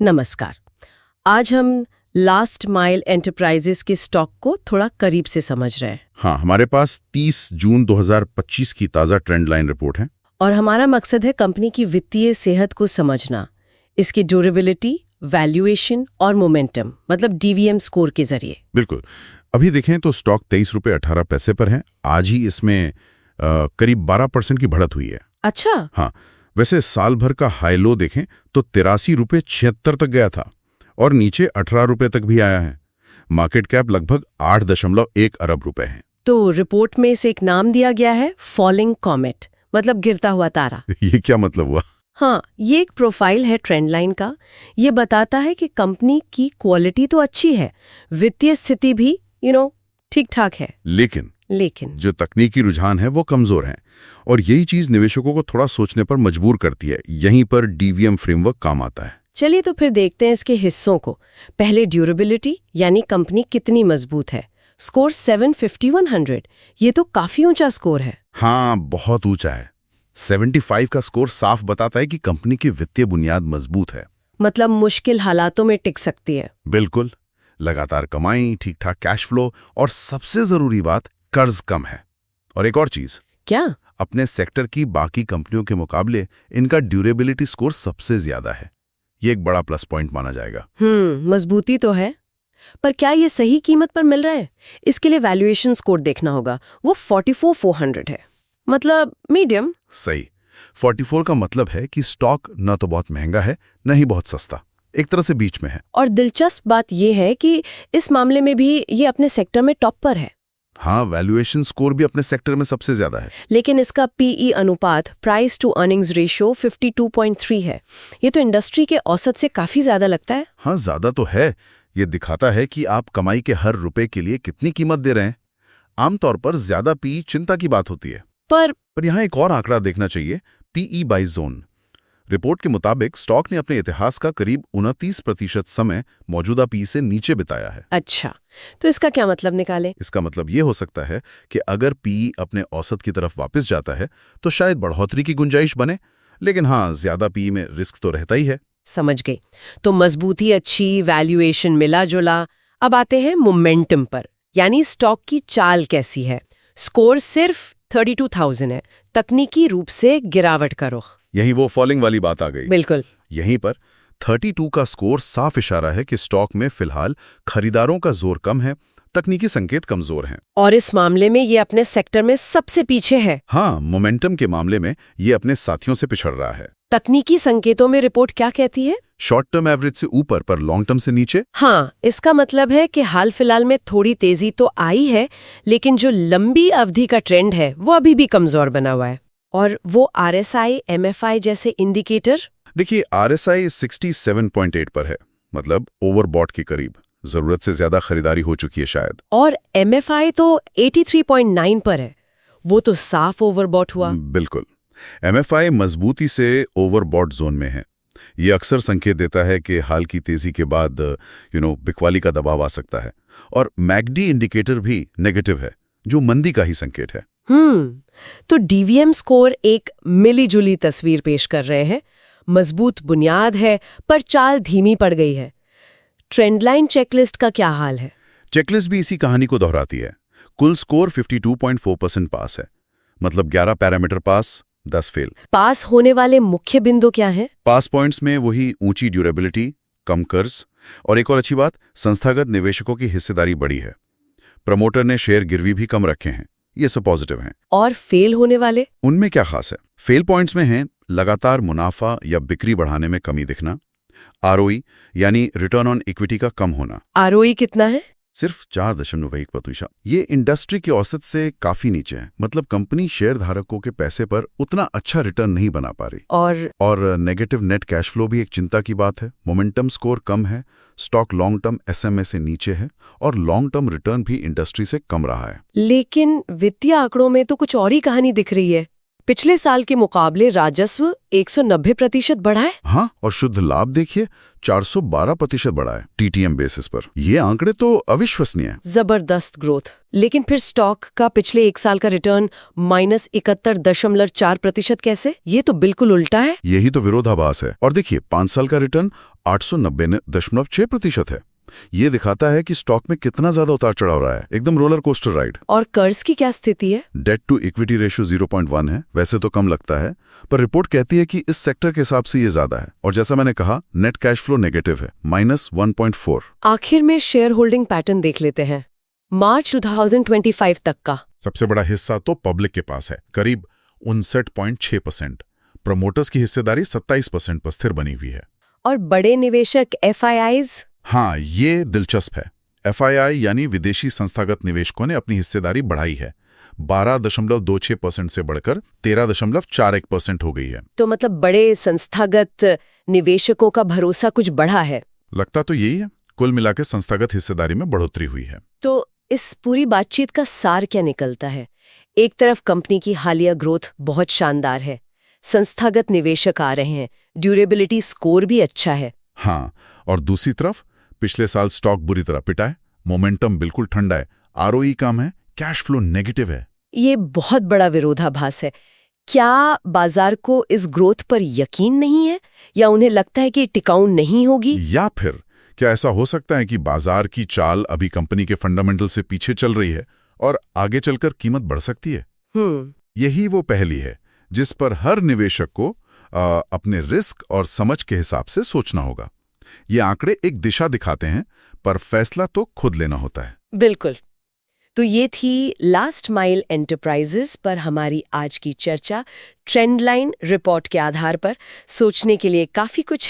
नमस्कार। आज हम लास्ट माइल एंटरप्राइजेस के स्टॉक को थोड़ा करीब से समझ रहे हैं हाँ, हमारे पास 30 जून 2025 की ताज़ा ट्रेंड लाइन रिपोर्ट है। और हमारा मकसद है कंपनी की वित्तीय सेहत को समझना, इसकी ड्यूरेबिलिटी, वैल्यूएशन और मोमेंटम मतलब डीवीएम स्कोर के जरिए। बिल्कुल। अभी देखें तो स्टॉक 23 रुपये 18 पैसे पर है। आज ही इसमें करीब 12% की बढ़त हुई है। अच्छा। हाँ, वैसे साल भर का हाई लो देखें तो 83 रुपये 76 तक गया था और नीचे 18 रुपये तक भी आया है। मार्केट कैप लगभग 8.1 अरब रुपए है। तो रिपोर्ट में इसे एक नाम दिया गया है, फॉलिंग कॉमेट, मतलब गिरता हुआ तारा। ये क्या मतलब हुआ? हाँ, ये एक प्रोफाइल है ट्रेंड लाइन का। ये बताता है कि कंपनी की क्वालिटी तो अच्छी है, वित्तीय स्थिति भी ठीक ठाक है, लेकिन जो तकनीकी रुझान है वो कमजोर है और यही चीज निवेशकों को थोड़ा सोचने पर मजबूर करती है। यहीं पर डीवीएम फ्रेमवर्क काम आता है। चलिए तो फिर देखते हैं इसके हिस्सों को। पहले ड्यूरेबिलिटी, यानी कंपनी कितनी मजबूत है। स्कोर 750/100, ये तो काफी ऊंचा स्कोर है। हाँ, बहुत ऊंचा है। 75 का स्कोर साफ बताता है कि कंपनी की वित्तीय बुनियाद मजबूत है, मतलब मुश्किल हालातों में टिक सकती है। बिल्कुल। लगातार कमाई, ठीक ठाक कैश फ्लो और सबसे जरूरी बात, कर्ज कम है। और एक और चीज, क्या? अपने सेक्टर की बाकी कंपनियों के मुकाबले इनका ड्यूरेबिलिटी स्कोर सबसे ज्यादा है। ये एक बड़ा प्लस पॉइंट माना जाएगा। मजबूती तो है, पर क्या ये सही कीमत पर मिल रहा है? इसके लिए वैल्यूएशन स्कोर देखना होगा। वो 44,400 है, मतलब मीडियम। सही। 44 का मतलब है कि स्टॉक न तो बहुत महंगा है, न ही बहुत सस्ता, एक तरह से बीच में है। और दिलचस्प बात यह है कि इस मामले में भी ये अपने सेक्टर में टॉप पर है। हाँ, वैल्यूएशन स्कोर भी अपने सेक्टर में सबसे ज्यादा है। लेकिन इसका पीई अनुपात, प्राइस टू अर्निंग्स रेशियो 52.3 है। ये तो इंडस्ट्री के औसत से काफी ज्यादा लगता है। हाँ, ज्यादा तो है। ये दिखाता है कि आप कमाई के हर रुपए के लिए कितनी कीमत दे रहे हैं। आमतौर पर ज्यादा पीई चिंता की बात होती है, पर यहाँ एक और आंकड़ा देखना चाहिए, पीई बाय जोन। रिपोर्ट के मुताबिक स्टॉक ने अपने इतिहास का करीब 29% समय मौजूदा पी से नीचे बिताया है। अच्छा, तो इसका क्या मतलब निकालें? इसका मतलब ये हो सकता है कि अगर पी अपने औसत की तरफ वापस जाता है तो शायद बढ़ोतरी की गुंजाइश बने, लेकिन हाँ, ज्यादा पी में रिस्क तो रहता ही है। समझ गई। तो मजबूती अच्छी, वैल्यूएशन मिला जुला। अब आते हैं मोमेंटम पर, यानी स्टॉक की चाल कैसी है। स्कोर सिर्फ 32,000 है, तकनीकी रूप से गिरावट का रुख। यही वो फॉलिंग वाली बात आ गई। बिल्कुल। यहीं पर 32 का स्कोर साफ इशारा है कि स्टॉक में फिलहाल खरीदारों का जोर कम है, तकनीकी संकेत कमजोर हैं। और इस मामले में ये अपने सेक्टर में सबसे पीछे है। हाँ, मोमेंटम के मामले में ये अपने साथियों से पिछड़ रहा है। तकनीकी संकेतों में रिपोर्ट क्या कहती है? शॉर्ट टर्म एवरेज से ऊपर पर लॉन्ग टर्म से नीचे। हाँ, इसका मतलब है कि हाल फिलहाल में थोड़ी तेजी तो आई है, लेकिन जो लंबी अवधि का ट्रेंड है वो अभी भी कमजोर बना हुआ है। और वो आरएसआई, एमएफआई जैसे इंडिकेटर? देखिए, आरएसआई 67.8 पर है, मतलब ओवरबॉट के करीब। जरूरत से ज्यादा खरीदारी हो चुकी है शायद। और एमएफआई तो 83.9 पर है, वो तो साफ ओवरबॉट हुआ। बिल्कुल। एमएफआई मजबूती से ओवरबॉट जोन में है। ये अक्सर संकेत देता है कि हाल की तेजी के बाद बिकवाली का दबाव आ सकता है। और मैकडी इंडिकेटर भी नेगेटिव है, जो मंदी का ही संकेत है। तो डीवीएम स्कोर एक मिली-जुली तस्वीर पेश कर रहे हैं। मजबूत बुनियाद है, पर चाल धीमी पड़ गई है। ट्रेंडलाइन चेकलिस्ट का क्या हाल है? चेकलिस्ट भी इसी कहानी को दोहराती है। कुल स्कोर 52.4% पास है, मतलब 11 पैरामीटर पास, 10 फेल। पास होने वाले मुख्य बिंदु क्या हैं? पास पॉइंट्स में वही ऊंची ड्यूरेबिलिटी, कम कर्ज और एक और अच्छी बात, संस्थागत निवेशकों की हिस्सेदारी बढ़ी है। प्रमोटर ने शेयर गिरवी भी कम रखे हैं। ये सब पॉजिटिव हैं। और फेल होने वाले? उनमें क्या खास है? फेल पॉइंट्स में हैं लगातार मुनाफा या बिक्री बढ़ाने में कमी दिखना, आरओई यानी रिटर्न ऑन इक्विटी का कम होना। आरओई कितना है? सिर्फ 4.1%। ये इंडस्ट्री के औसत से काफी नीचे है, मतलब कंपनी शेयर धारकों के पैसे पर उतना अच्छा रिटर्न नहीं बना पा रही। और नेगेटिव नेट कैश फ्लो भी एक चिंता की बात है। मोमेंटम स्कोर कम है, स्टॉक लॉन्ग टर्म एसएमए से नीचे है और लॉन्ग टर्म रिटर्न भी इंडस्ट्री से कम रहा है। लेकिन वित्तीय आंकड़ों में तो कुछ और ही कहानी दिख रही है। पिछले साल के मुकाबले राजस्व 190% बढ़ा है। हाँ, और शुद्ध लाभ देखिए 412% बढ़ा है TTM बेसिस पर। ये आंकड़े तो अविश्वसनीय है। जबरदस्त ग्रोथ। लेकिन फिर स्टॉक का पिछले एक साल का रिटर्न -71.4% कैसे? ये तो बिल्कुल उल्टा है। यही तो विरोधाभास है। और देखिए 5 साल का रिटर्न 890.6% है। ये दिखाता है कि स्टॉक में कितना ज्यादा उतार चढ़ाव रहा है, एकदम रोलर कोस्टर राइड। और कर्ज की क्या स्थिति है? डेट टू इक्विटी रेशियो 0.1 है। वैसे तो कम लगता है, पर रिपोर्ट कहती है कि इस सेक्टर के हिसाब से ये ज्यादा है। और जैसा मैंने कहा, नेट कैश फ्लो नेगेटिव है, -1.4। आखिर में शेयर होल्डिंग पैटर्न देख लेते हैं। मार्च 2025 तक का सबसे बड़ा हिस्सा तो पब्लिक के पास है, करीब 59.6%। प्रमोटर्स की हिस्सेदारी 27% पर स्थिर बनी हुई है। और बड़े निवेशक FIIs? हाँ, ये दिलचस्प है। FII यानी विदेशी संस्थागत निवेशकों ने अपनी हिस्सेदारी बढ़ाई है, 12.26% से बढ़कर 13.41% हो गई है। तो मतलब बड़े संस्थागत निवेशकों का भरोसा कुछ बढ़ा है। लगता तो यही है। कुल मिलाकर संस्थागत हिस्सेदारी में बढ़ोतरी हुई है। तो इस पूरी बातचीत का सार क्या निकलता है? एक तरफ कंपनी की हालिया ग्रोथ बहुत शानदार है, संस्थागत निवेशक आ रहे हैं, ड्यूरेबिलिटी स्कोर भी अच्छा है। हाँ, और दूसरी तरफ पिछले साल स्टॉक बुरी तरह पिटा है, मोमेंटम बिल्कुल ठंडा है, ROE कम है, कैश फ्लो नेगेटिव है। ये बहुत बड़ा विरोधाभास है। क्या बाजार को इस ग्रोथ पर यकीन नहीं है, या उन्हें लगता है कि टिकाऊ नहीं होगी? या फिर क्या ऐसा हो सकता है कि बाजार की चाल अभी कंपनी के फंडामेंटल से पीछे चल रही है और आगे चलकर कीमत बढ़ सकती है? यही वो पहली है जिस पर हर निवेशक को अपने रिस्क और समझ के हिसाब से सोचना होगा। ये आंकड़े एक दिशा दिखाते हैं, पर फैसला तो खुद लेना होता है। बिल्कुल। तो ये थी लास्ट माइल एंटरप्राइजेस पर हमारी आज की चर्चा। ट्रेंड लाइन रिपोर्ट के आधार पर सोचने के लिए काफी कुछ है।